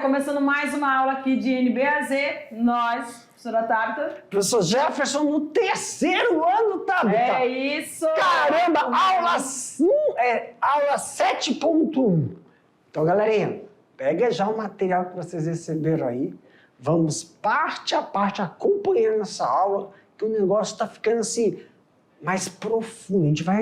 começando mais uma aula aqui de NBAZ, nós, professora Tabita. Professor Jefferson, no terceiro ano, Tabita. É isso! Caramba, aula 7.1. Então, galerinha, pega já o material que vocês receberam aí. Vamos parte a parte acompanhando essa aula, que o negócio está ficando assim, mais profundo. A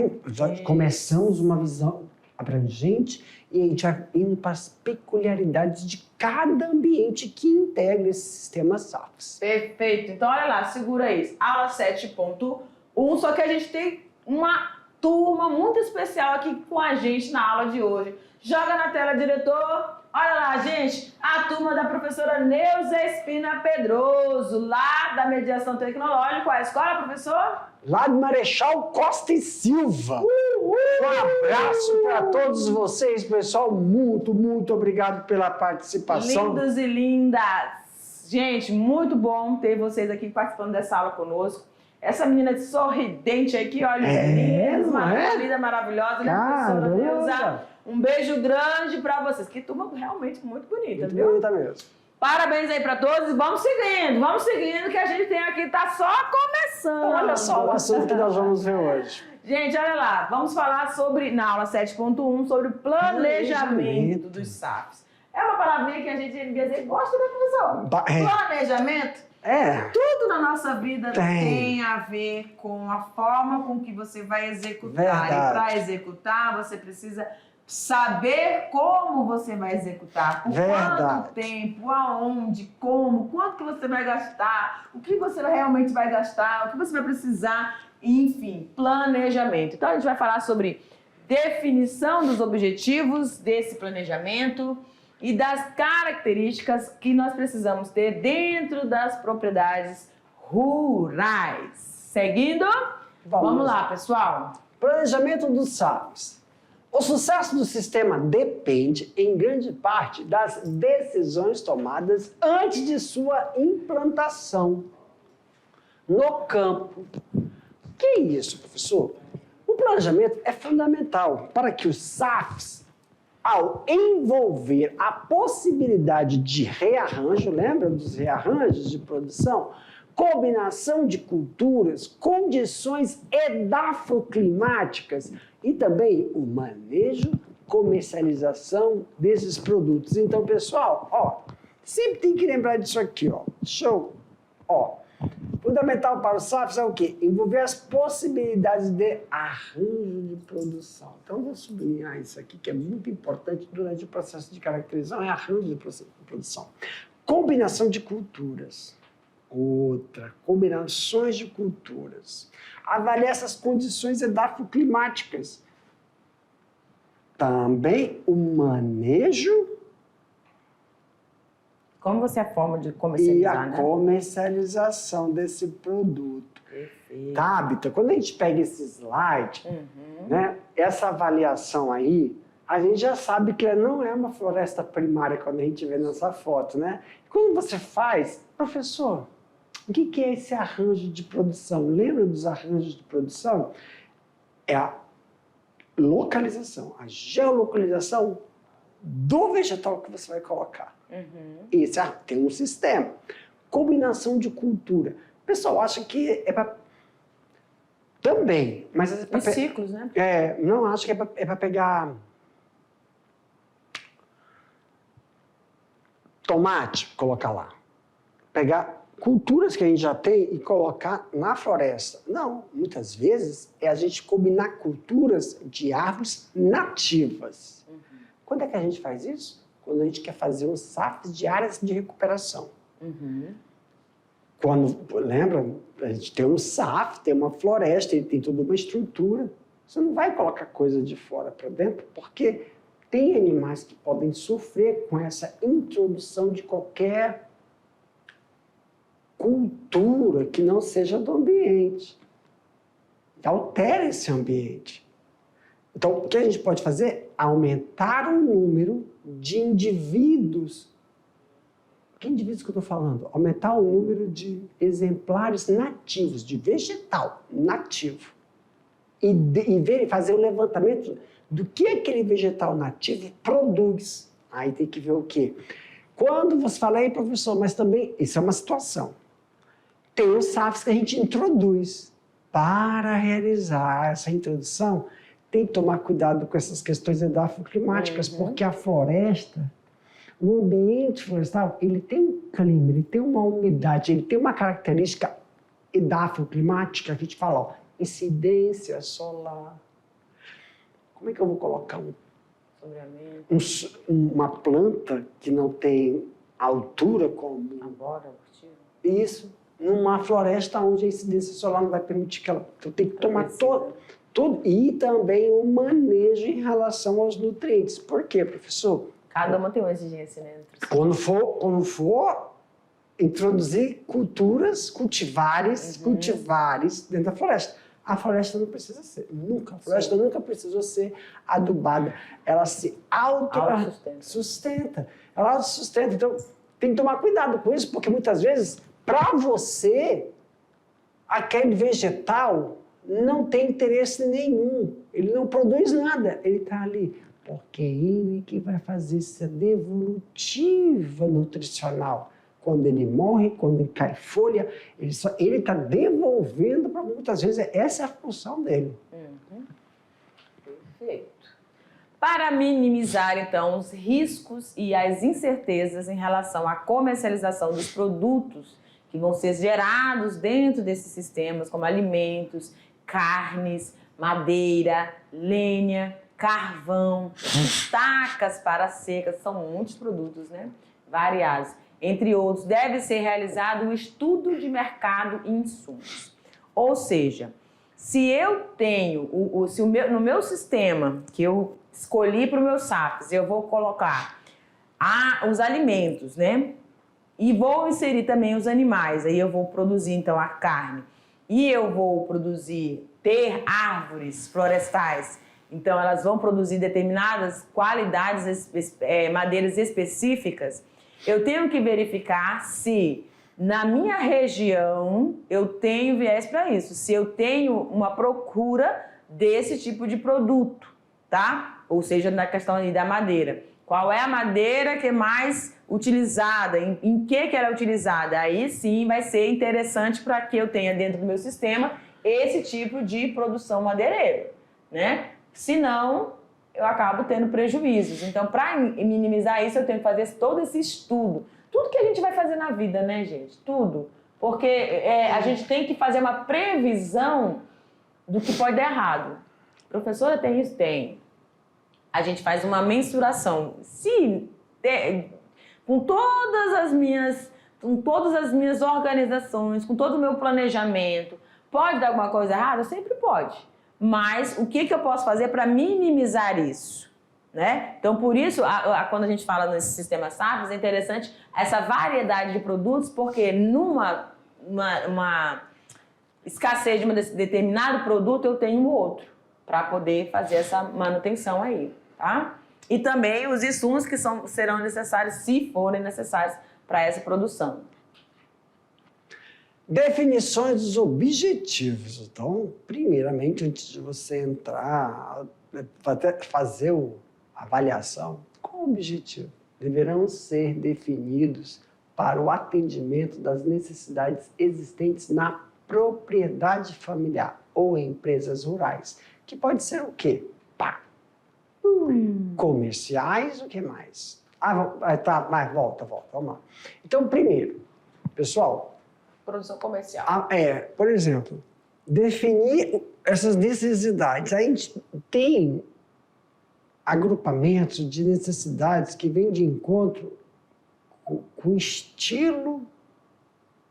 gente começamos uma visão abrangente e a gente vai indo para as peculiaridades de cada ambiente que integra esse sistema SAFs. Perfeito. Então, olha lá, segura isso. Aula 7.1, só que a gente tem uma turma muito especial aqui com a gente na aula de hoje. Joga na tela, diretor. Olha lá, gente, a turma da professora Neuza Espina Pedroso, lá da Mediação Tecnológica. Qual é a escola, professor? Lá de Marechal Costa e Silva. Um abraço para todos vocês, pessoal. Muito, muito obrigado pela participação. Lindos e lindas. Gente, muito bom ter vocês aqui participando dessa aula conosco. Essa menina sorridente aqui, olha, linda, maravilhosa, né, professora Neuza? Um beijo grande para vocês. Que turma realmente muito bonita, muito viu? Bonita mesmo. Parabéns aí para todos e vamos seguindo, que a gente tem aqui, tá só começando. Então, olha só o assunto que nós vamos ver hoje. Gente, olha lá, vamos falar sobre, na aula 7.1, sobre o planejamento dos SAFs. É uma palavrinha que a gente gosta, né, professor? Planejamento. Tudo na nossa vida tem a ver com a forma com que você vai executar. Verdade. E para executar, você precisa saber como você vai executar, por quanto tempo, aonde, como, quanto que você vai gastar, o que você realmente vai gastar, o que você vai precisar, enfim, planejamento. Então a gente vai falar sobre definição dos objetivos desse planejamento e das características que nós precisamos ter dentro das propriedades rurais. Seguindo? Vamos lá, pessoal. Planejamento dos SAFs. O sucesso do sistema depende, em grande parte, das decisões tomadas antes de sua implantação no campo. Que é isso, professor? O planejamento é fundamental para que os SAFs, ao envolver a possibilidade de rearranjo, lembra dos rearranjos de produção? Combinação de culturas, condições edafoclimáticas e também o manejo, comercialização desses produtos. Então, pessoal, sempre tem que lembrar disso aqui, Show! Fundamental para os SAFs é o quê? Envolver as possibilidades de arranjo de produção. Então, vou sublinhar isso aqui, que é muito importante durante o processo de caracterização, é arranjo de produção. Combinação de culturas. Outra, combinações de culturas. Avaliar essas condições edafoclimáticas. Também o manejo. Como você é a forma de comercializar, e a comercialização desse produto. Perfeito. Tabita, quando a gente pega esse slide, né, essa avaliação aí, a gente já sabe que não é uma floresta primária quando a gente vê nessa foto, né? Quando você faz, professor, o que é esse arranjo de produção? Lembra dos arranjos de produção? É a localização, a geolocalização do vegetal que você vai colocar. Esse tem um sistema. Combinação de cultura. O pessoal acha que é para... Também, mas... É os ciclos, né? Não, acho que é para pegar... tomate, colocar lá. Pegar culturas que a gente já tem e colocar na floresta. Não, muitas vezes é a gente combinar culturas de árvores nativas. Quando é que a gente faz isso? Quando a gente quer fazer um SAF de áreas de recuperação. Lembra? A gente tem um SAF, tem uma floresta, tem toda uma estrutura. Você não vai colocar coisa de fora para dentro, porque tem animais que podem sofrer com essa introdução de qualquer cultura que não seja do ambiente. Altera esse ambiente. Então, o que a gente pode fazer? Aumentar o número de indivíduos. Que indivíduos que eu estou falando? Aumentar o número de exemplares nativos, de vegetal nativo. E fazer o levantamento do que aquele vegetal nativo produz. Aí tem que ver o quê? Quando você fala, aí, professor, mas também, isso é uma situação. Tem os SAFs que a gente introduz. Para realizar essa introdução, tem que tomar cuidado com essas questões edafoclimáticas, porque a floresta, o ambiente florestal, ele tem um clima, ele tem uma umidade, ele tem uma característica edafoclimática que a gente fala, ó, incidência solar. Como é que eu vou colocar uma planta que não tem altura como... Isso. Numa floresta onde a incidência solar não vai permitir que ela... Então tem que tomar todo... E também o manejo em relação aos nutrientes. Por quê, professor? Cada uma tem uma exigência, né? Quando for introduzir cultivares dentro da floresta. A floresta não precisa ser, nunca. A floresta nunca precisou ser adubada. Ela se autossustenta. Ela autossustenta. Então, tem que tomar cuidado com isso, porque muitas vezes, para você, aquele vegetal não tem interesse nenhum. Ele não produz nada. Ele está ali. Porque ele que vai fazer essa devolutiva nutricional. Quando ele morre, quando ele cai folha, ele está devolvendo para muitas vezes. Essa é a função dele. Perfeito. Para minimizar, então, os riscos e as incertezas em relação à comercialização dos produtos que vão ser gerados dentro desses sistemas, como alimentos, carnes, madeira, lenha, carvão, estacas para secas, são muitos produtos, né? Variados. Entre outros, deve ser realizado um estudo de mercado e insumos. Ou seja, se eu tenho, no meu sistema que eu escolhi para os meus SAFs, eu vou colocar os alimentos, né? E vou inserir também os animais, aí eu vou produzir então a carne. E eu vou ter árvores florestais. Então, elas vão produzir determinadas qualidades, madeiras específicas. Eu tenho que verificar se na minha região eu tenho viés para isso, se eu tenho uma procura desse tipo de produto, tá? Ou seja, na questão aí da madeira. Qual é a madeira que é mais utilizada? Em que ela é utilizada? Aí sim vai ser interessante para que eu tenha dentro do meu sistema esse tipo de produção madeireira, né? Senão, eu acabo tendo prejuízos. Então, para minimizar isso, eu tenho que fazer todo esse estudo. Tudo que a gente vai fazer na vida, né, gente? Tudo. Porque a gente tem que fazer uma previsão do que pode dar errado. Professora, tem isso? Tem. A gente faz uma mensuração. Com todas as minhas organizações, com todo o meu planejamento, pode dar alguma coisa errada? Sempre pode. Mas o que eu posso fazer para minimizar isso? Né? Então, por isso, quando a gente fala nesse sistema SAFs, é interessante essa variedade de produtos, porque numa escassez de um determinado produto, eu tenho outro, para poder fazer essa manutenção aí, tá? E também os insumos que serão necessários, se forem necessários, para essa produção. Definições dos objetivos. Então, primeiramente, antes de você entrar, fazer a avaliação, qual o objetivo? Deverão ser definidos para o atendimento das necessidades existentes na propriedade familiar ou em empresas rurais, que pode ser o quê? Comerciais, o que mais? Mas volta, vamos lá. Então, primeiro, pessoal, produção comercial. Por exemplo, definir essas necessidades. A gente tem agrupamentos de necessidades que vêm de encontro com o estilo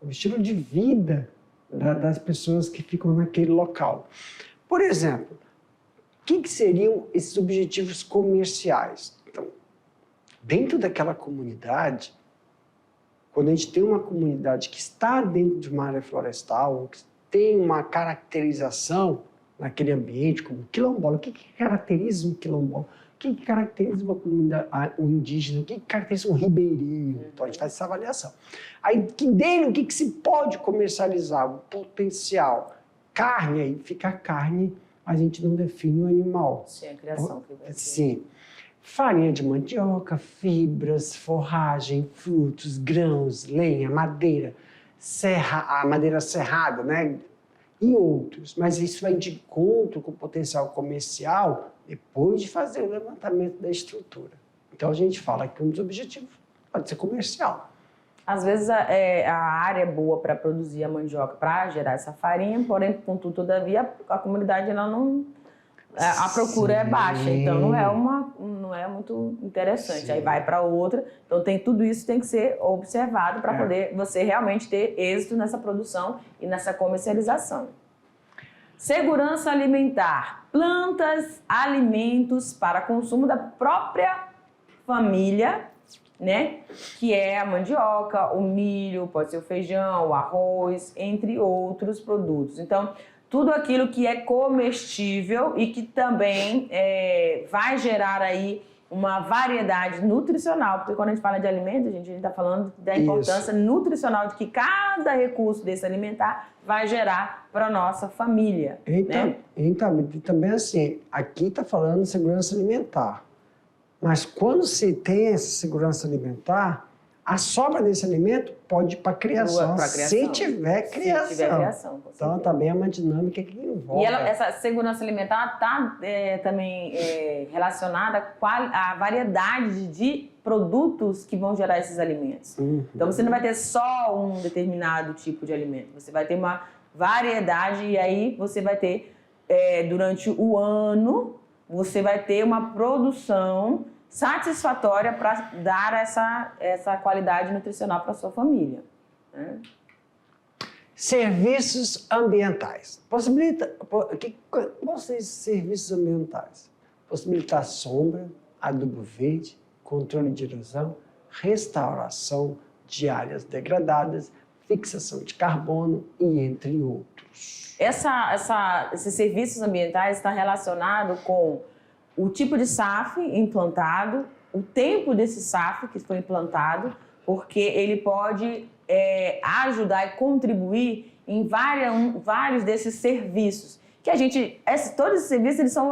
de vida das pessoas que ficam naquele local. Por exemplo, o que seriam esses objetivos comerciais? Então, dentro daquela comunidade, quando a gente tem uma comunidade que está dentro de uma área florestal, que tem uma caracterização naquele ambiente, como quilombola, o que caracteriza um quilombola? O que caracteriza uma comunidade, um indígena? O que caracteriza um ribeirinho? Então, a gente faz essa avaliação. Aí, dele, o que se pode comercializar? O potencial. Carne, aí fica a carne, a gente não define o animal. Sim, a criação. Sim. farinha de mandioca, fibras, forragem, frutos, grãos, lenha, madeira, a madeira serrada, né? E outros. Mas isso vai de encontro com o potencial comercial depois de fazer o levantamento da estrutura. Então a gente fala que um dos objetivos pode ser comercial. Às vezes a área é boa para produzir a mandioca, para gerar essa farinha, porém, contudo, todavia, a comunidade ela não... A procura é baixa, então não é muito interessante. Sim. Aí vai para outra. Então tudo isso tem que ser observado para poder você realmente ter êxito nessa produção e nessa comercialização. Segurança alimentar. Plantas, alimentos para consumo da própria família, né? Que é a mandioca, o milho, pode ser o feijão, o arroz, entre outros produtos. Então, tudo aquilo que é comestível e que também vai gerar aí uma variedade nutricional, porque quando a gente fala de alimento, a gente está falando da importância nutricional de que cada recurso desse alimentar vai gerar para a nossa família. Então, também assim, aqui está falando de segurança alimentar, mas quando se tem essa segurança alimentar, a sobra desse alimento pode ir para a criação, se tiver criação. Se tiver criação, então, também é uma dinâmica que envolve. E essa segurança alimentar está também relacionada à variedade de produtos que vão gerar esses alimentos. Uhum. Então, você não vai ter só um determinado tipo de alimento. Você vai ter uma variedade e aí você vai ter, durante o ano, você vai ter uma produção satisfatória para dar essa qualidade nutricional para a sua família. Né? Serviços ambientais. Quais são esses serviços ambientais? Possibilitar sombra, adubo verde, controle de erosão, restauração de áreas degradadas, fixação de carbono e entre outros. Esses serviços ambientais estão relacionados com o tipo de SAF implantado, o tempo desse SAF que foi implantado, porque ele pode ajudar e contribuir em vários desses serviços. Que todos esses serviços eles são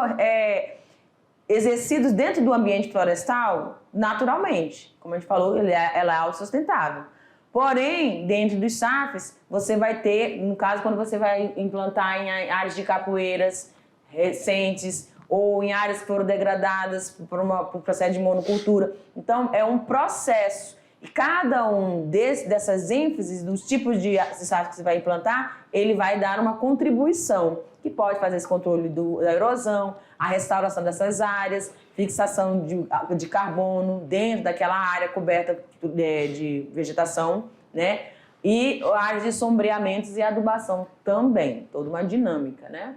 exercidos dentro do ambiente florestal naturalmente. Como a gente falou, ela é autossustentável. Porém, dentro dos SAFs, você vai ter, no caso, quando você vai implantar em áreas de capoeiras recentes, ou em áreas que foram degradadas por um processo de monocultura. Então, é um processo. E cada um dessas ênfases, dos tipos de SAF que você vai implantar, ele vai dar uma contribuição, que pode fazer esse controle da erosão, a restauração dessas áreas, fixação de carbono dentro daquela área coberta de vegetação, né? E áreas de sombreamentos e adubação também. Toda uma dinâmica, né?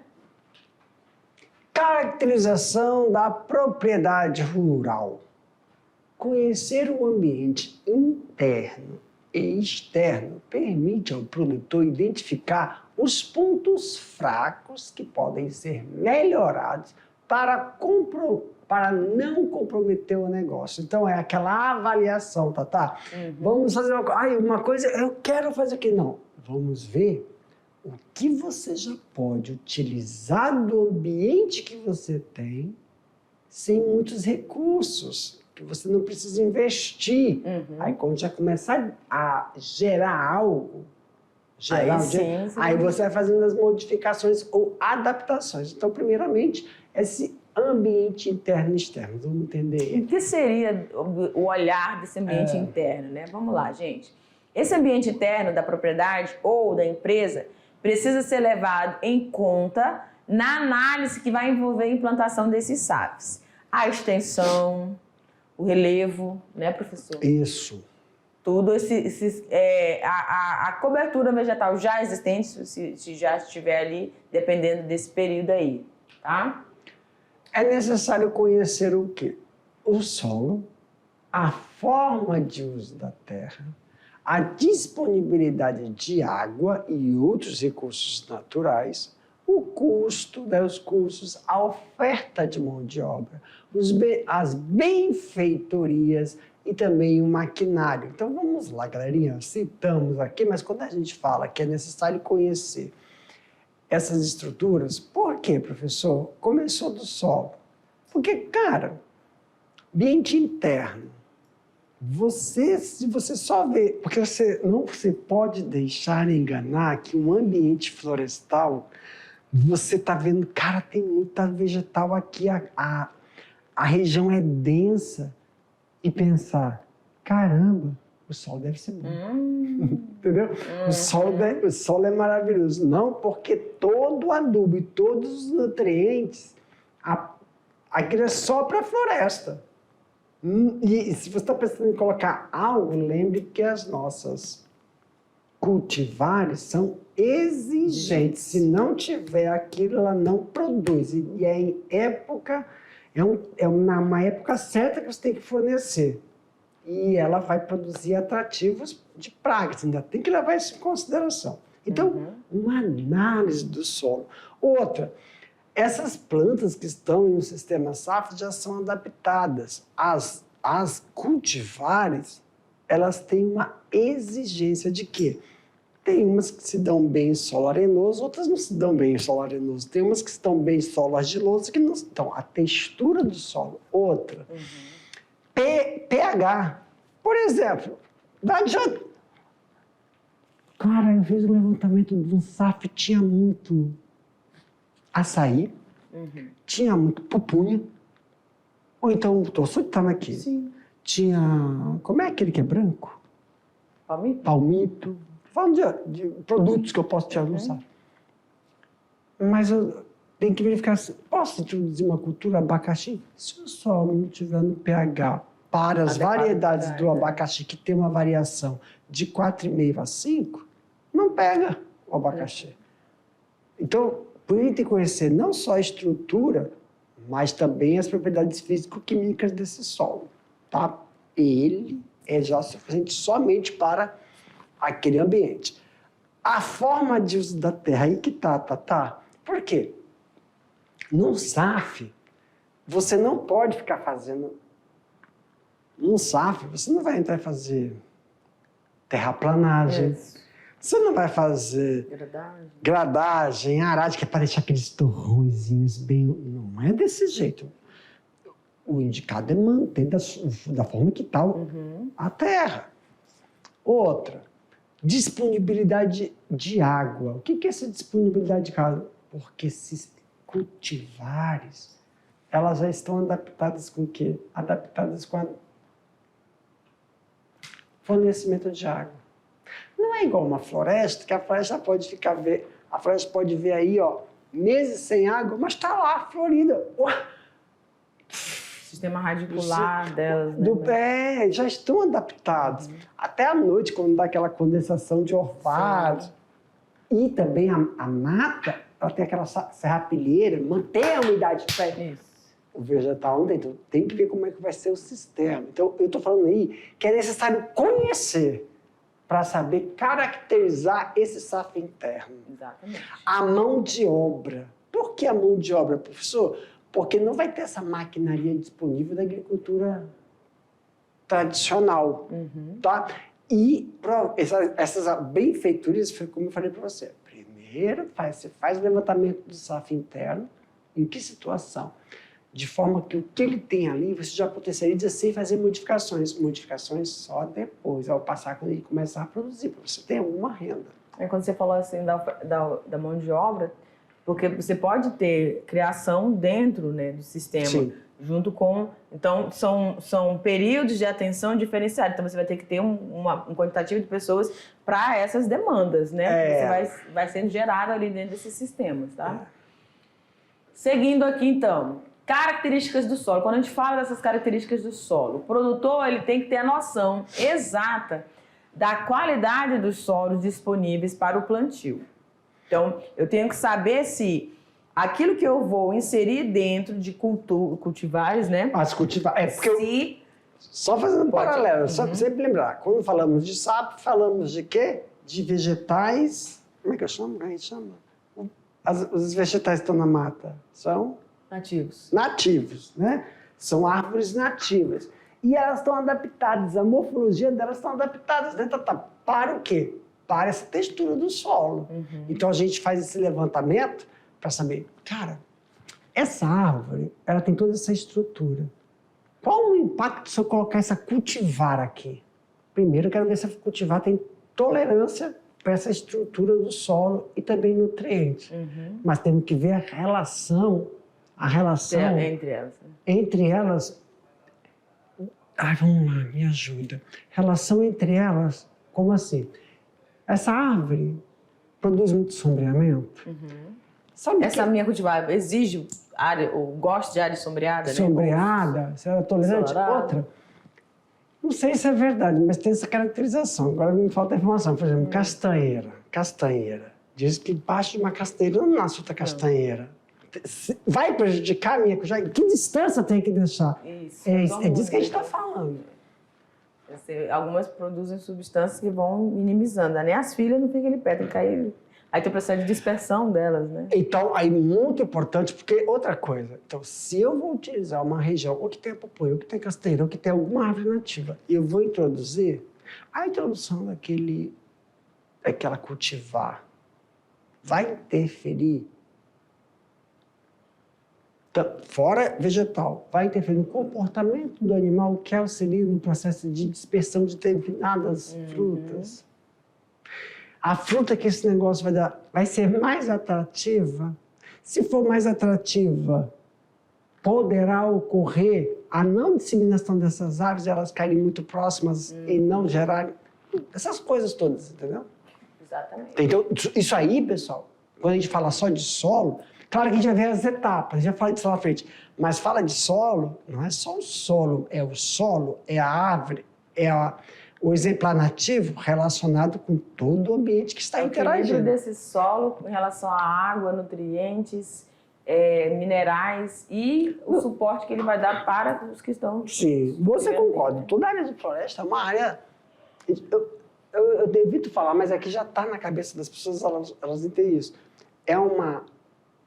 Caracterização da propriedade rural. Conhecer o ambiente interno e externo permite ao produtor identificar os pontos fracos que podem ser melhorados para não comprometer o negócio. Então, é aquela avaliação, Tatá. Uhum. Vamos fazer uma coisa, eu quero fazer aqui. Não, vamos ver o que você já pode utilizar do ambiente que você tem sem muitos recursos, que você não precisa investir. Uhum. Aí, quando já começar a gerar algo, aí você vai fazendo as modificações ou adaptações. Então, primeiramente, esse ambiente interno e externo. Vamos entender. O que seria o olhar desse ambiente interno, né? Vamos lá, gente. Esse ambiente interno da propriedade ou da empresa precisa ser levado em conta na análise que vai envolver a implantação desses SAFs. A extensão, o relevo, né, professor? Isso. Tudo a cobertura vegetal já existente, se já estiver ali, dependendo desse período aí, tá? É necessário conhecer o quê? O solo, a forma de uso da terra, a disponibilidade de água e outros recursos naturais, o custo, os custos, a oferta de mão de obra, as benfeitorias e também o maquinário. Então vamos lá, galerinha, citamos aqui, mas quando a gente fala que é necessário conhecer essas estruturas, por quê, professor? Começou do solo. Porque, cara, Ambiente interno. Se você só vê... Porque você pode deixar enganar que um ambiente florestal, você está vendo, cara, tem muita vegetal aqui, a região é densa, e pensar, caramba, o sol deve ser bom. Entendeu? O solo é maravilhoso. Não, porque todo o adubo e todos os nutrientes, aquilo é só para a floresta. E se você está pensando em colocar algo, lembre que as nossas cultivares são exigentes. Se não tiver aquilo, ela não produz. E é em época, uma época certa que você tem que fornecer. E ela vai produzir atrativos de pragas. Ainda tem que levar isso em consideração. Então, uma análise do solo. Outra, essas plantas que estão no sistema SAF já são adaptadas. As cultivares, elas têm uma exigência de quê? Tem umas que se dão bem em solo arenoso, outras não se dão bem em solo arenoso. Tem umas que estão bem em solo argiloso que não estão. A textura do solo. Outra. pH. Por exemplo, cara, eu fiz um levantamento de um SAF, tinha muito açaí, tinha muito pupunha, ou então o torço que estava aqui. Sim. Tinha, como é aquele que é branco? Palmito? Palmito. Falando de produtos que eu posso tirar no SAF. Mas eu tenho que verificar se posso introduzir uma cultura abacaxi? Se o solo não tiver no pH para as variedades do abacaxi, que tem uma variação de 4,5 a 5, não pega o abacaxi. Então, por ele tem que conhecer não só a estrutura, mas também as propriedades físico-químicas desse solo. Tá? Ele é já suficiente somente para aquele ambiente. A forma de uso da terra, aí que tá. Por quê? No SAF, você não pode ficar fazendo... Num SAF, você não vai entrar e fazer terraplanagem. Você não vai fazer gradagem, aragem, que é para deixar aqueles torrõezinhos bem... Não é desse jeito. O indicado é manter da forma que está a terra. Outra, disponibilidade de água. O que é essa disponibilidade de água? Porque esses cultivares, elas já estão adaptadas com o quê? Adaptadas com o fornecimento de água. Não é igual uma floresta, que a floresta pode a floresta pode ver aí, ó, meses sem água, mas está lá, florida. Sistema radicular delas, né? Já estão adaptados. Até à noite, quando dá aquela condensação de orvalho. E também a mata, ela tem aquela serrapilheira, mantém a umidade de pé. O vegetal não tem, então tem que ver como é que vai ser o sistema. Então, eu estou falando aí que é necessário conhecer para saber caracterizar esse SAF interno. Exatamente. A mão de obra. Por que a mão de obra, professor? Porque não vai ter essa maquinaria disponível da agricultura tradicional, tá? E essas benfeitorias, foi como eu falei para você. Primeiro, você faz o levantamento do SAF interno. Em que situação? De forma que o que ele tem ali, você já potencializa sem fazer modificações. Modificações só depois, ao passar, quando ele começar a produzir, para você ter alguma renda. Quando você falou assim da mão de obra, porque você pode ter criação dentro, né, do sistema, Sim. Junto com... Então, são períodos de atenção diferenciados. Então, você vai ter que ter um quantitativo de pessoas para essas demandas, né? Você vai sendo gerado ali dentro desses sistemas, tá? Seguindo aqui, então, características do solo. Quando a gente fala dessas características do solo, o produtor ele tem que ter a noção exata da qualidade dos solos disponíveis para o plantio. Então, eu tenho que saber se aquilo que eu vou inserir dentro de cultivares, né? As cultivares. Só fazendo um paralelo, só para sempre lembrar. Quando falamos de sapo, falamos de quê? De vegetais. Como é que eu chamo? A gente chama? Os vegetais que estão na mata são? Nativos, né? São árvores nativas. E elas estão adaptadas, a morfologia delas estão adaptadas para o quê? Para essa textura do solo. Então a gente faz esse levantamento para saber, cara, essa árvore, ela tem toda essa estrutura. Qual o impacto se eu colocar essa cultivar aqui? Primeiro, eu quero ver se a cultivar tem tolerância para essa estrutura do solo e também nutrientes. Mas temos que ver a relação Entre elas. entre elas. Ai, vamos lá, me ajuda. Relação entre elas, como assim? Essa árvore produz muito sombreamento. Sabe Essa minha cultivar exige área, ou gosto de área sombreada, né? sombreada, se ela é tolerante? Ensolarada. Outra. Não sei se é verdade, mas tem essa caracterização. Agora me falta informação. Por exemplo, castanheira. Diz que embaixo de uma castanheira não nasce outra castanheira. Vai prejudicar a minha cultivar? Que distância tem que deixar? Isso. É disso que a gente está falando. Algumas produzem substâncias que vão minimizando. Nem as filhas não ficam ali perto, tem que cair. Aí tem o processo de dispersão delas, né? Então, aí muito importante, porque outra coisa. Então, se eu vou utilizar uma região, ou que tem papoia, ou que tem castanheira, ou que tem alguma árvore nativa, e eu vou introduzir, a introdução daquela cultivar vai interferir, fora vegetal, vai interferir no comportamento do animal que auxilia no processo de dispersão de determinadas frutas. A fruta que esse negócio vai dar vai ser mais atrativa. Se for mais atrativa, poderá ocorrer a não disseminação dessas aves, elas caírem muito próximas e não gerarem essas coisas todas, entendeu? Exatamente. Então, isso aí, pessoal, quando a gente fala só de solo, claro que a gente vai ver as etapas, a gente vai falar disso lá na frente, mas fala de solo, não é só o solo, é a árvore, o exemplar nativo relacionado com todo o ambiente que está interagindo. O equilíbrio desse solo em relação à água, nutrientes, minerais e o suporte que ele vai dar para os que estão... Sim, você concorda. Toda área de floresta é uma área... Eu evito falar, mas aqui já está na cabeça das pessoas, elas entendem isso.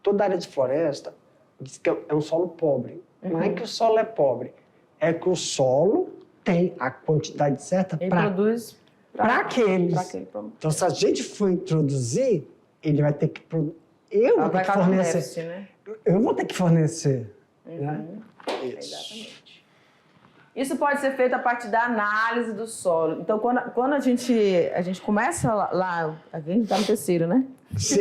Toda área de floresta diz que é um solo pobre. Não é que o solo é pobre, é que o solo tem a quantidade certa para aqueles. Então, se a gente for introduzir, ele vai ter que... Eu vou ter que fornecer. Déficit, né? Eu vou ter que fornecer. Né? Isso. Exatamente. Isso pode ser feito a partir da análise do solo. Então, quando a gente começa lá, a gente está no terceiro, né? Sim!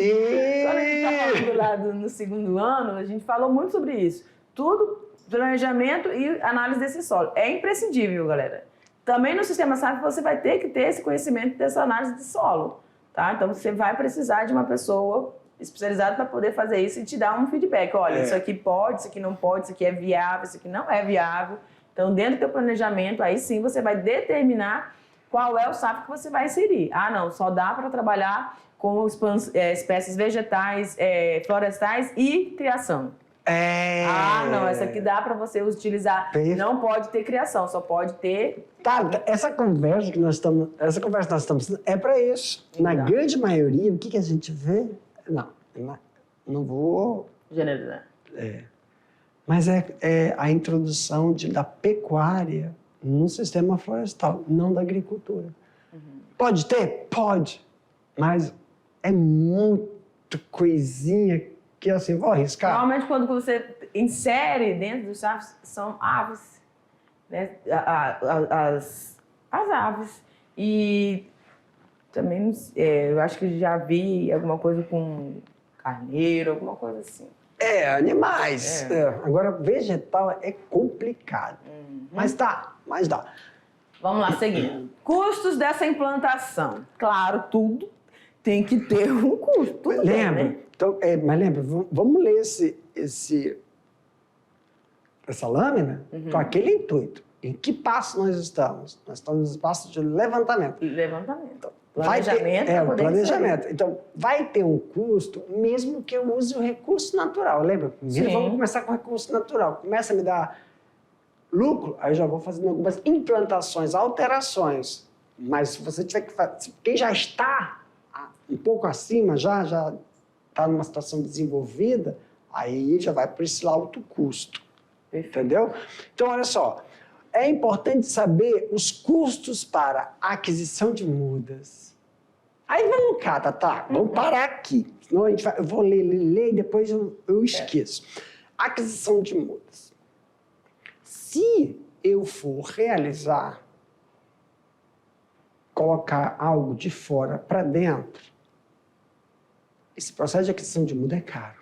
Quando a gente está falando lá no segundo ano, a gente falou muito sobre isso. Tudo, planejamento e análise desse solo. É imprescindível, galera. Também no Sistema SAF você vai ter que ter esse conhecimento dessa análise de solo. Tá? Então, você vai precisar de uma pessoa especializada para poder fazer isso e te dar um feedback. Olha, isso aqui pode, isso aqui não pode, isso aqui é viável, isso aqui não é viável. Então, dentro do teu planejamento, aí sim você vai determinar qual é o SAF que você vai inserir. Ah, não, só dá para trabalhar com espécies vegetais, florestais e criação. Ah, não, essa aqui dá para você utilizar. Não pode ter criação, só pode ter... Tá, essa conversa que nós estamos tendo é para isso. Na grande maioria, o que a gente vê? Não vou... Generalizar. Mas é a introdução da pecuária no sistema florestal, não da agricultura. Pode ter? Pode. Mas é muito coisinha que assim, vou arriscar. Normalmente, quando você insere dentro dos SAFs, são aves. Né? As aves. E também, eu acho que já vi alguma coisa com carneiro, alguma coisa assim. Animais. Agora, vegetal é complicado. Mas dá. Vamos lá, seguindo. Custos dessa implantação. Claro, tudo tem que ter um custo. Tudo lembra? Bem, né? Então, mas lembra, vamos ler essa lâmina com aquele intuito. Em que passo nós estamos? Nós estamos no passo de levantamento. Levantamento. Planejamento. O planejamento. Então, vai ter um custo, mesmo que eu use o recurso natural. Lembra? Primeiro vamos começar com o recurso natural. Começa a me dar lucro, aí eu já vou fazendo algumas implantações, alterações. Mas se você tiver que fazer... Quem já está um pouco acima, já está numa situação desenvolvida, aí já vai para esse alto custo. Entendeu? Então, olha só. É importante saber os custos para a aquisição de mudas. Aí vamos cá, Tatá, vamos parar aqui. Senão eu vou ler e depois eu esqueço. Aquisição de mudas. Se eu for realizar, colocar algo de fora para dentro, esse processo de aquisição de muda é caro.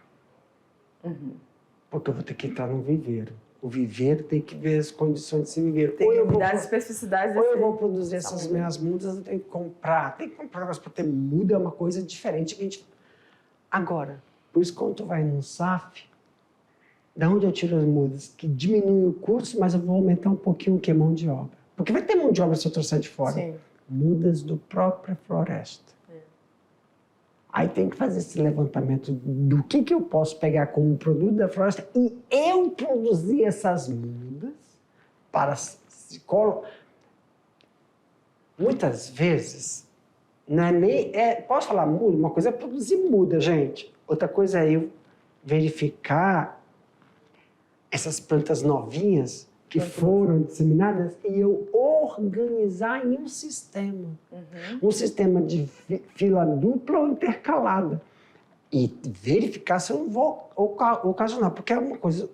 Porque eu vou ter que entrar no viveiro. O viveiro tem que ver as condições de se viver. Tem que mudar as especificidades. Ou eu vou produzir essas minhas mudas, eu tenho que comprar. Tem que comprar, mas para ter muda é uma coisa diferente que a gente... Agora, por isso quando tu vai num SAF, da onde eu tiro as mudas? Que diminui o custo, mas eu vou aumentar um pouquinho o que? Mão de obra. Porque vai ter mão de obra se eu trouxer de fora. Sim. Mudas do própria floresta. Aí tem que fazer esse levantamento do que eu posso pegar como produto da floresta e eu produzir essas mudas para se colocar. Muitas vezes, não é nem... posso falar muda? Uma coisa é produzir muda, gente. Outra coisa é eu verificar essas plantas novinhas que foram disseminadas e eu organizar em um sistema. Um sistema de fila dupla ou intercalada. E verificar se eu não vou ocasionar. Porque é uma coisa...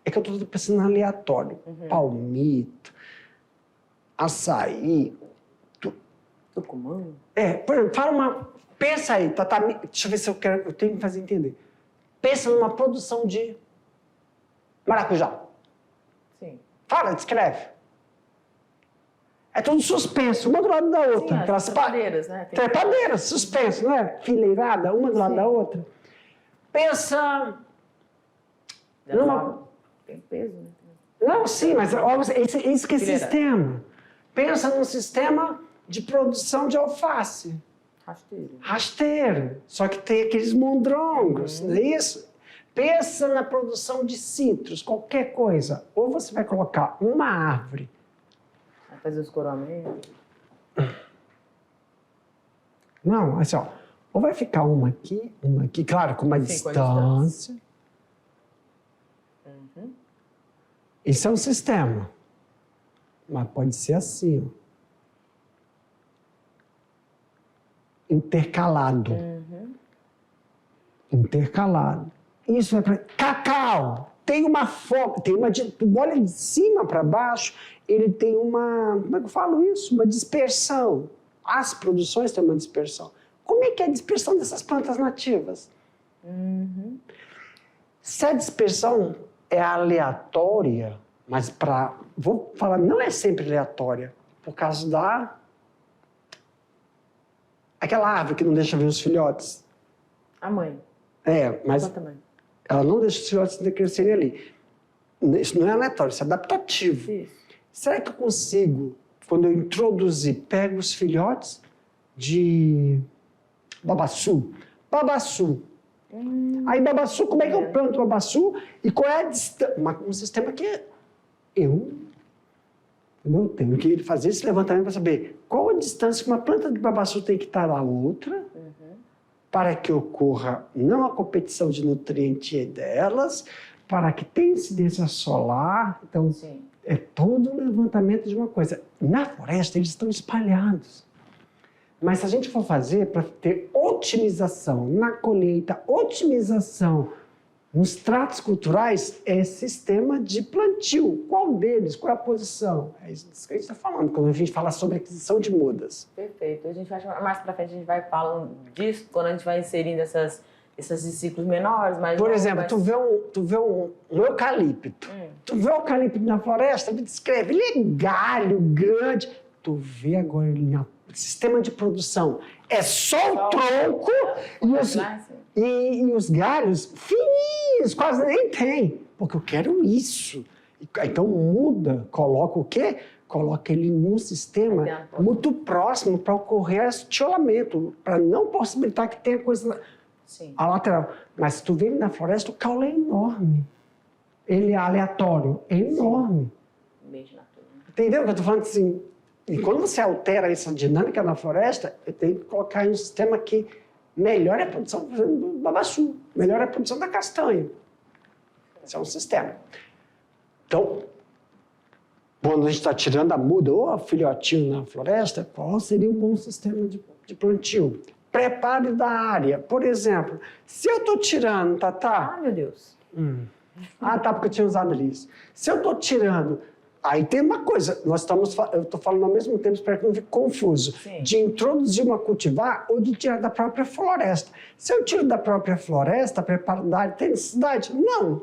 É que eu estou pensando no aleatório. Palmito, açaí... Tucumã? Por exemplo, fala uma... Pensa aí, deixa eu ver se eu quero... Eu tenho que fazer entender. Pensa numa produção de maracujá. Sim. Fala, descreve. É tudo suspenso, uma do lado da outra. Sim, aquelas trepadeiras, né? Trepadeiras, suspenso, né? Fileirada, uma do lado da outra. Pensa numa... Tem peso, né? Não, sim, mas isso que é sistema. Pensa num sistema de produção de alface. Rasteiro. Rasteiro. Só que tem aqueles mondrongos, não é isso? Pensa na produção de citros, qualquer coisa. Ou você vai colocar uma árvore. Vai fazer os coroamentos. Não, assim, ó. Ou vai ficar uma aqui, claro, com uma distância. Isso é um sistema. Mas pode ser assim, ó. Intercalado. Intercalado. Isso é para... Cacau! Tem uma forma, tu olha de cima para baixo, ele tem uma... Como é que eu falo isso? Uma dispersão. As produções têm uma dispersão. Como é que é a dispersão dessas plantas nativas? Se a dispersão é aleatória, mas vou falar, não é sempre aleatória, por causa da... Aquela árvore que não deixa ver os filhotes. A mãe. Mas ela não deixa os filhotes crescerem ali. Isso não é aleatório, isso é adaptativo. Isso. Será que eu consigo, quando eu introduzir, pego os filhotes de babaçu? Babaçu. Aí babaçu, como é que eu planto babaçu? E qual é a distância? Um sistema que eu tenho que fazer esse levantamento para saber qual a distância que uma planta de babaçu tem que estar da outra, para que ocorra não a competição de nutriente delas, para que tenha incidência solar. Então, é todo um levantamento de uma coisa. Na floresta, eles estão espalhados. Mas se a gente for fazer para ter otimização na colheita, otimização nos tratos culturais, é sistema de plantio. Qual deles? Qual é a posição? É isso que a gente está falando, quando a gente fala sobre aquisição de mudas. Perfeito. A gente vai, mais para frente, a gente vai falando disso, quando a gente vai inserindo esses ciclos menores. Mas por exemplo, tu vê um eucalipto. Tu vê o eucalipto na floresta, me descreve, ele é galho grande. Tu vê agora ele no sistema de produção. É só o tronco e os galhos fininhos, quase nem tem. Porque eu quero isso. Então muda, coloca o quê? Coloca ele num sistema muito próximo para ocorrer esse tiolamento, para não possibilitar que tenha coisa a lateral. Mas se tu vê ele na floresta, o caule é enorme. Ele é aleatório, é enorme. Entendeu o que eu estou falando assim? E quando você altera essa dinâmica na floresta, eu tenho que colocar em um sistema que melhora a produção, por exemplo, do babaçu, melhora a produção da castanha. Esse é um sistema. Então, quando a gente está tirando a muda ou a filhotinho na floresta, qual seria um bom sistema de plantio? Preparo da área. Por exemplo, se eu estou tirando, Tatá... Ah, meu Deus. Tá, porque eu tinha usado isso. Se eu estou tirando Aí tem uma coisa, eu estou falando ao mesmo tempo, espero que não fique confuso, Sim. de introduzir uma cultivar ou de tirar da própria floresta. Se eu tiro da própria floresta, preparo da área, tem necessidade? Não.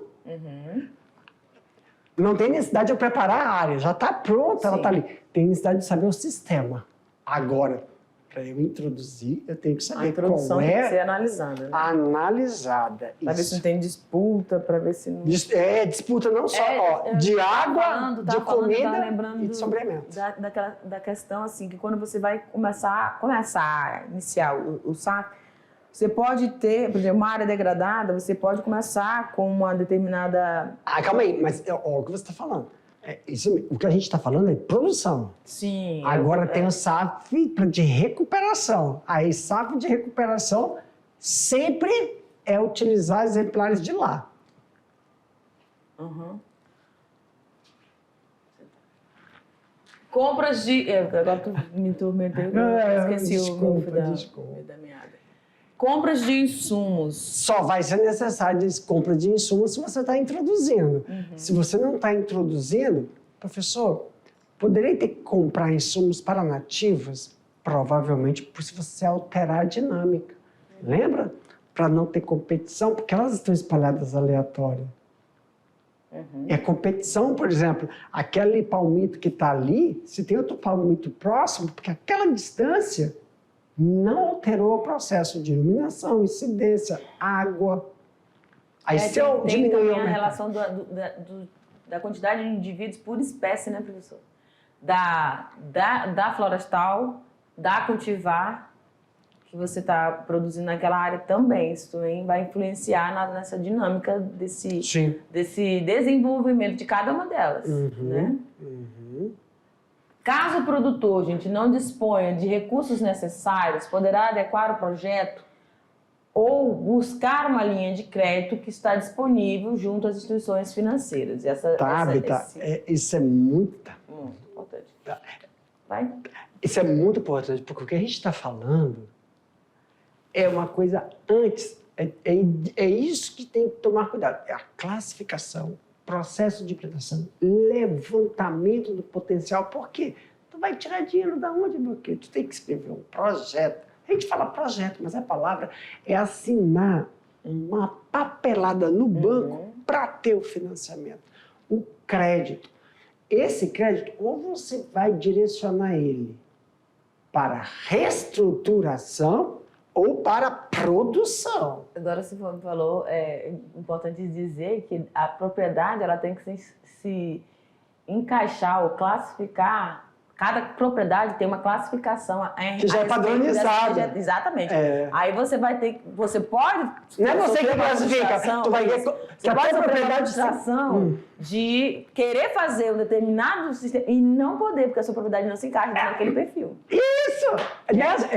Não tem necessidade de eu preparar a área, já está pronta, ela está ali. Tem necessidade de saber o sistema. Agora, para eu introduzir, eu tenho que saber A introdução qual tem que ser é analisada. Né? analisada. Para ver se não tem disputa, para ver se não... Disputa não só de água, de comida e de sobremento. Da questão assim, que quando você vai começar a iniciar o SAF, você pode ter, por exemplo, uma área degradada, você pode começar com uma determinada... Calma aí, mas o que você está falando? O que a gente está falando é produção. Sim. Agora tem o SAF de recuperação. Aí, SAF de recuperação sempre é utilizar exemplares de lá. Compras de... Agora tu me tormentei, esqueci o nome da meada. Compras de insumos. Só vai ser necessário compra de insumos se você está introduzindo. Se você não está introduzindo, professor, poderia ter que comprar insumos para nativas? Provavelmente se você alterar a dinâmica. Lembra? Para não ter competição, porque elas estão espalhadas aleatórias. É competição, por exemplo, aquele palmito que está ali, se tem outro palmito próximo, porque aquela distância não alterou o processo de iluminação, incidência, água. Aí se eu tem diminuir também a relação da quantidade de indivíduos por espécie, né, professor? Da florestal, da cultivar, que você está produzindo naquela área também. Isso também vai influenciar nessa dinâmica desse desenvolvimento de cada uma delas, né? Caso o produtor, gente, não disponha de recursos necessários, poderá adequar o projeto ou buscar uma linha de crédito que está disponível junto às instituições financeiras. Isso é muito importante. Vai? Isso é muito importante, porque o que a gente está falando é uma coisa antes. É isso que tem que tomar cuidado. É a classificação, processo de implantação, levantamento do potencial. Por quê? Tu vai tirar dinheiro da onde, meu querido? Tu tem que escrever um projeto. A gente fala projeto, mas a palavra é assinar uma papelada no banco para ter o financiamento. O crédito. Esse crédito, ou você vai direcionar ele para reestruturação ou para produção. Agora você falou, é importante dizer que a propriedade ela tem que se encaixar ou classificar. Cada propriedade tem uma classificação. Que já é padronizada. Exatamente. Aí você vai ter... Você pode... Não é você que classifica. Tu vai ver que a propriedade... de querer fazer um determinado sistema e não poder, porque a sua propriedade não se encaixa naquele perfil. Isso!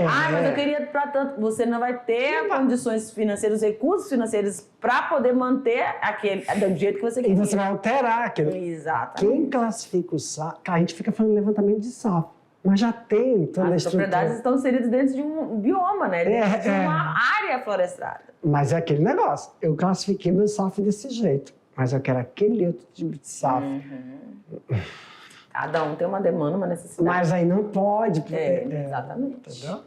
Mas eu queria para tanto... Você não vai ter condições financeiras, recursos financeiros para poder manter aquele do jeito que você quer. E você vai alterar aquilo. Exatamente. Quem classifica o SAF... A gente fica falando levantamento de SAF, mas já tem toda a estrutura. As propriedades estão inseridas dentro de um bioma, né? Dentro de uma área florestada. Mas é aquele negócio. Eu classifiquei meu SAF desse jeito, mas eu quero aquele outro tipo de SAF. Cada um tem uma demanda, uma necessidade. Mas aí não pode. Exatamente. Entendeu?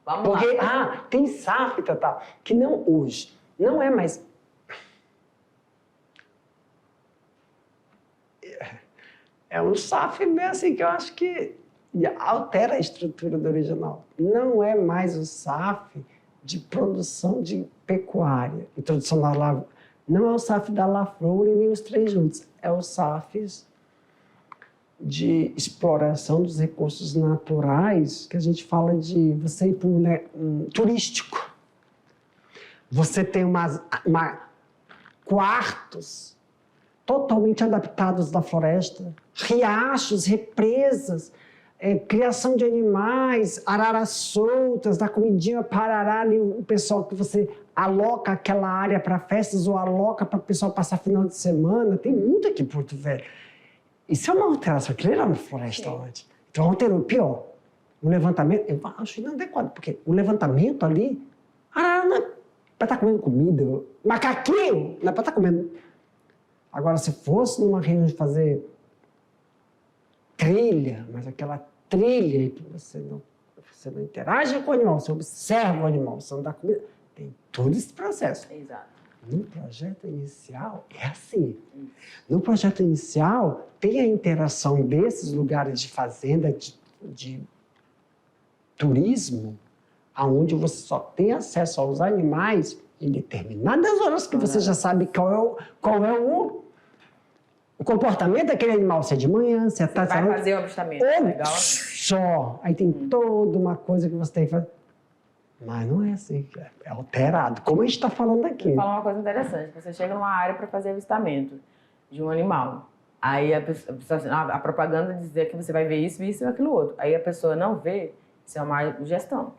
Vamos lá. Tem SAF, Tatá, que não hoje. Não é mais... É um SAF meio assim que eu acho que altera a estrutura do original. Não é mais o SAF de produção de pecuária, introdução da lavoura. Não é o SAF da lavoura e nem os três juntos. É o SAF de exploração dos recursos naturais, que a gente fala de você ir para um turístico. Você tem quartos totalmente adaptados da floresta, riachos, represas, criação de animais, araras soltas, da comidinha parará ali, o pessoal que você aloca aquela área para festas ou aloca para o pessoal passar final de semana. Tem muito aqui em Porto Velho. Isso é uma alteração, aquilo era uma floresta antes. Então alterou, pior. O levantamento, eu acho inadequado, porque o levantamento ali, arara não é para estar comendo comida, macaquinho não é para estar comendo. Agora, se fosse numa região de fazer trilha, mas aquela trilha que você não interage com o animal, você observa o animal, você não dá comida. Tem todo esse processo. Exato. No projeto inicial, é assim. No projeto inicial, tem a interação desses lugares de fazenda, de turismo, onde você só tem acesso aos animais em determinadas horas que você já sabe qual é o comportamento daquele animal, se é de manhã, se é tarde. Vai fazer o avistamento, ou legal, né? só. Aí tem toda uma coisa que você tem que fazer. Mas não é assim, é alterado, como a gente está falando aqui. Vou falar uma coisa interessante. Você chega numa área para fazer avistamento de um animal. Aí a propaganda dizia que você vai ver isso, isso e aquilo outro. Aí a pessoa não vê, isso é uma gestão.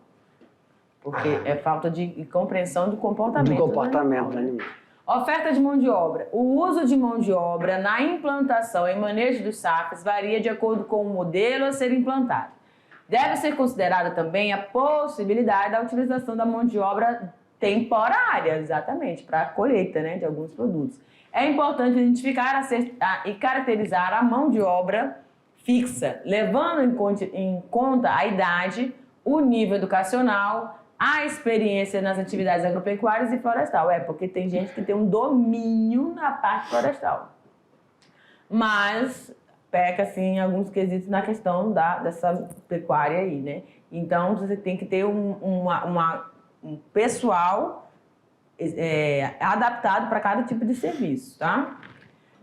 Porque é falta de compreensão do comportamento. Do comportamento do animal. Oferta de mão de obra. O uso de mão de obra na implantação e manejo dos SAFs varia de acordo com o modelo a ser implantado. Deve ser considerada também a possibilidade da utilização da mão de obra temporária, exatamente, para a colheita, né, de alguns produtos. É importante identificar e caracterizar a mão de obra fixa, levando em conta a idade, o nível educacional, a experiência nas atividades agropecuárias e florestal. Porque tem gente que tem um domínio na parte florestal. Mas peca, assim, em alguns quesitos na questão dessa pecuária aí, né? Então, você tem que ter um pessoal adaptado para cada tipo de serviço, tá?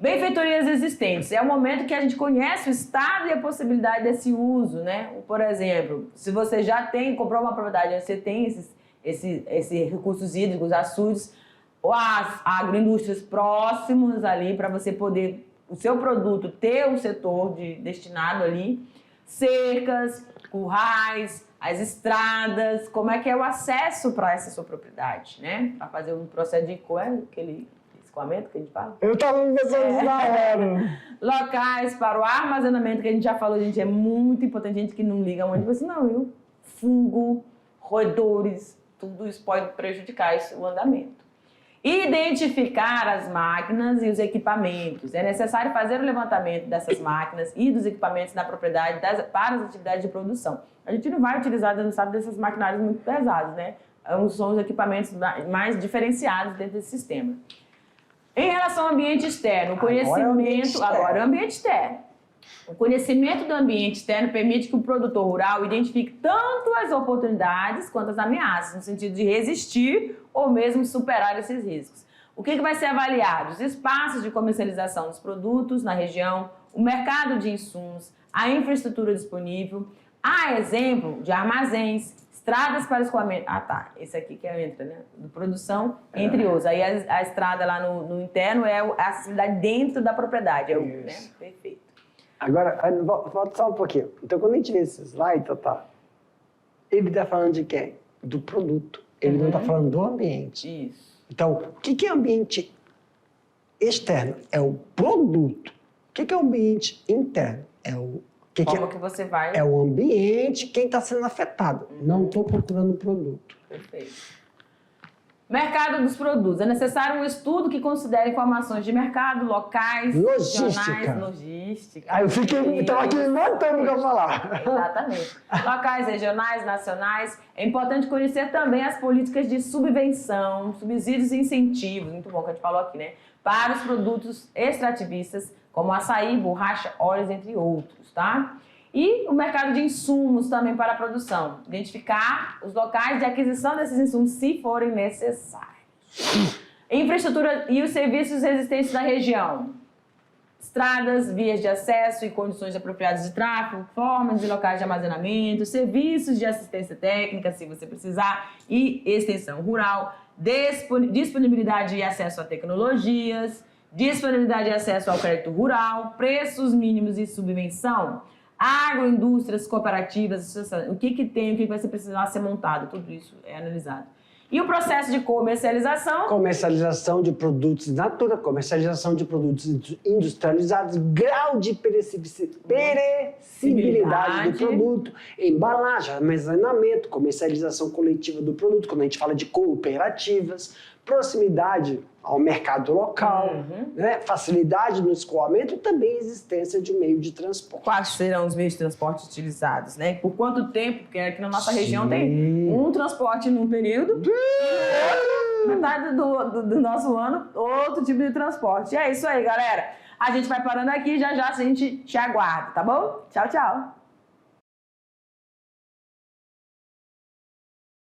Benfeitorias existentes. É o momento que a gente conhece o estado e a possibilidade desse uso, né? Por exemplo, se você já comprou uma propriedade, você tem esses recursos hídricos, açudes, ou as agroindústrias próximos ali para você poder, o seu produto ter um setor destinado ali, cercas, currais, as estradas, como é que é o acesso para essa sua propriedade, né? Para fazer um processo de aquele escoamento que a gente fala. Eu estava pensando na hora. Locais para o armazenamento, que a gente já falou, gente, é muito importante, gente que não liga muito, assim, não, viu? Fungo, roedores, tudo isso pode prejudicar o andamento. Identificar as máquinas e os equipamentos. É necessário fazer o levantamento dessas máquinas e dos equipamentos na propriedade para as atividades de produção. A gente não vai utilizar, não sabe, desses maquinários muito pesados, né? São os equipamentos mais diferenciados dentro desse sistema. Em relação ao ambiente externo, o conhecimento... Agora é o ambiente externo. O conhecimento do ambiente externo permite que o produtor rural identifique tanto as oportunidades quanto as ameaças, no sentido de resistir ou mesmo superar esses riscos. O que vai ser avaliado? Os espaços de comercialização dos produtos na região, o mercado de insumos, a infraestrutura disponível, a exemplo de armazéns, estradas para escoamento. Esse aqui que entra, né? De produção, entre outros. Aí a estrada lá no interno é a acessibilidade dentro da propriedade. Né? Perfeito. Agora, volta só um pouquinho. Então, quando a gente vê esse slide, ele está falando de quem? Do produto. Ele não está falando do ambiente. Isso. Então, o que é ambiente externo? É o produto. O que é o ambiente interno? Como que você vai... É o ambiente, quem está sendo afetado. Não estou procurando o produto. Perfeito. Mercado dos produtos. É necessário um estudo que considere informações de mercado, locais, regionais, logística. Aí eu estava aqui matando para falar. Exatamente. Locais, regionais, nacionais. É importante conhecer também as políticas de subvenção, subsídios e incentivos, muito bom que a gente falou aqui, né? Para os produtos extrativistas, como açaí, borracha, óleos, entre outros, tá? E o mercado de insumos também para a produção. Identificar os locais de aquisição desses insumos, se forem necessários. Infraestrutura e os serviços existentes da região. Estradas, vias de acesso e condições apropriadas de tráfego, formas e locais de armazenamento, serviços de assistência técnica, se você precisar, e extensão rural, disponibilidade e acesso a tecnologias, disponibilidade e acesso ao crédito rural, preços mínimos e subvenção, agroindústrias, cooperativas, o que tem, o que vai precisar ser montado, tudo isso é analisado. E o processo de comercialização? Comercialização de produtos in natura, comercialização de produtos industrializados, grau de perecibilidade do produto, embalagem, armazenamento, comercialização coletiva do produto, quando a gente fala de cooperativas, proximidade ao mercado local, né? Facilidade no escoamento e também a existência de um meio de transporte. Quais serão os meios de transporte utilizados, né? Por quanto tempo? Porque aqui na nossa região tem um transporte num período, metade do nosso ano, outro tipo de transporte. E é isso aí, galera. A gente vai parando aqui, já a gente te aguarda, tá bom? Tchau, tchau.